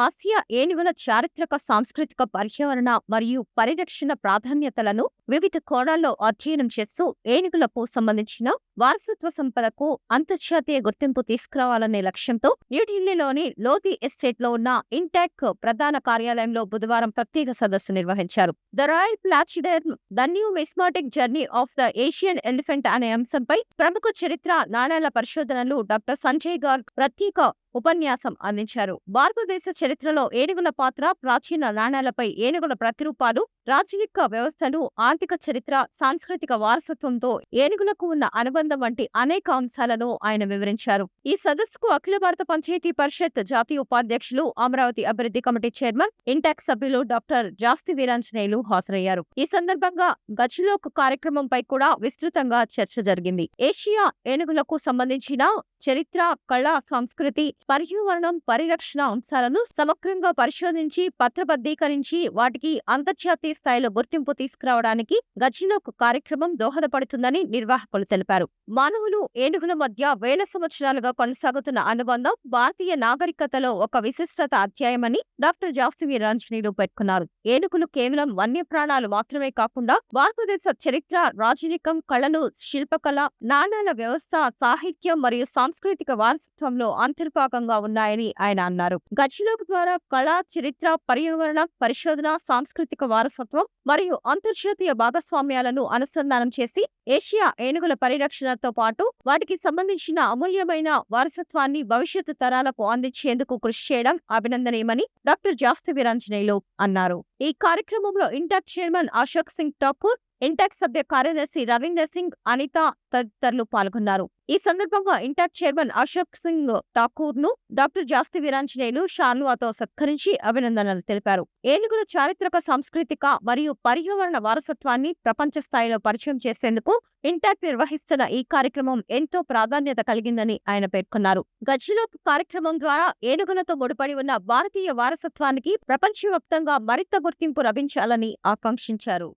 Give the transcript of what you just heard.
Asia ఏనుగుల చారిత్రక, సాంస్కృతిక, పర్యావరణ మరియు పరిరక్షణ ప్రాధాన్యతలను వివిధ కోణాల్లో అధ్యయనం చేస్తూ ఏనుగులకు సంబంధించిన వారసత్వ సంపదకు అంతర్జాతీయ గుర్తింపు తీసుకురావాలనే లక్ష్యంతో న్యూఢిల్లీలోని లోధి ఎస్టేట్లో ఉన్న ఇంటాక్ ప్రధాన కార్యాలయంలో బుధవారం ప్రత్యేక సదస్సు నిర్వహించారు. The royal pachyderm the numismatic journey of the Asian elephant అనే అంశంపై ప్రముఖ చరిత్ర, నాణేల పరిశోధనలు డాక్టర్ సంజయ్ గార్గ్ ప్రత్యేక ఉపన్యాసం అందించారు. భారతదేశ చరిత్రలో ఏనుగుల పాత్ర, ప్రాచీన నాణేలపై ఏనుగుల ప్రతిరూపాలు, రాజకీయ వ్యవస్థలు, ఆర్థిక చరిత్ర, సాంస్కృతిక వారసత్వంతో ఏనుగులకు ఉన్న అనుబంధం వంటి అనేక అంశాలను ఆయన వివరించారు. ఈ సదస్సుకు అఖిల భారత పంచాయతీ పరిషత్ జాతీయ ఉపాధ్యక్షులు, అమరావతి అభివృద్ధి కమిటీ చైర్మన్, ఇంటాక్ సభ్యులు డాక్టర్ జాస్తి వీరాంజనేయులు హాజరయ్యారు. ఈ సందర్భంగా గజలోక్ కార్యక్రమంపై కూడా విస్తృతంగా చర్చ జరిగింది. ఏషియా ఏనుగులకు సంబంధించిన చరిత్ర, కళ, సంస్కృతి, పర్యావరణం, పరిరక్షణ అంశాలను సమగ్రంగా పరిశోధించి పత్రబద్ధీకరించి వాటికి అంతర్జాతీయ స్థాయిలో గుర్తింపు తీసుకురావడానికి గజలోక్ కార్యక్రమం దోహదపడుతుందని నిర్వాహకులు తెలిపారు. మానవులు, ఏనుగుల మధ్య వేల సంవత్సరాలుగా కొనసాగుతున్న అనుబంధం భారతీయ నాగరికతలో ఒక విశిష్టత అధ్యాయమని డాక్టర్ జాస్తి వీరాంజనేయులు పేర్కొన్నారు. ఏనుగులు కేవలం వన్యప్రాణాలు మాత్రమే కాకుండా భారతదేశ చరిత్ర, రాజనీకం, కళలు, శిల్పకళ, నాణేల వ్యవస్థ, సాహిత్యం మరియు సాంస్కృతిక వారసత్వంలో అంతర్భాగంగా ఉన్నాయని ఆయన అన్నారు. గజలోక్ ద్వారా కళ, చరిత్ర, పర్యావరణ పరిశోధన, సాంస్కృతిక వారసత్వం మరియు అంతర్జాతీయ భాగస్వామ్యాలను అనుసంధానం చేసి ఏషియా ఏనుగుల పరిరక్షణతో పాటు వాటికి సంబంధించిన అమూల్యమైన వారసత్వాన్ని భవిష్యత్తు తరాలకు అందించేందుకు కృషి చేయడం అభినందనీయమని డాక్టర్ జాస్తి వీరాంజనేయులు అన్నారు. ఈ కార్యక్రమంలో intact chairman Ashok Singh Thakur, intact సభ్య కార్యదర్శి రవీందర్ సింగ్, అనిత తదితరులు పాల్గొన్నారు. ఈ సందర్భంగా ఇంటాక్ చైర్మన్ అశోక్ సింగ్ ఠాకూర్ ను డాక్టర్ జాస్తి వీరాంజనేయులు షాల్వాతో సత్కరించి అభినందనలు తెలిపారు. ఏనుగుల చారిత్రక, సాంస్కృతిక మరియు పర్యావరణ వారసత్వాన్ని ప్రపంచ స్థాయిలో పరిచయం చేసేందుకు ఇంటాక్ నిర్వహిస్తున్న ఈ కార్యక్రమం ఎంతో ప్రాధాన్యత కలిగిందని ఆయన పేర్కొన్నారు. గజలోక్ కార్యక్రమం ద్వారా ఏనుగులతో ముడిపడి ఉన్న భారతీయ వారసత్వానికి ప్రపంచవ్యాప్తంగా మరింత గుర్తింపు లభించాలని ఆకాంక్షించారు.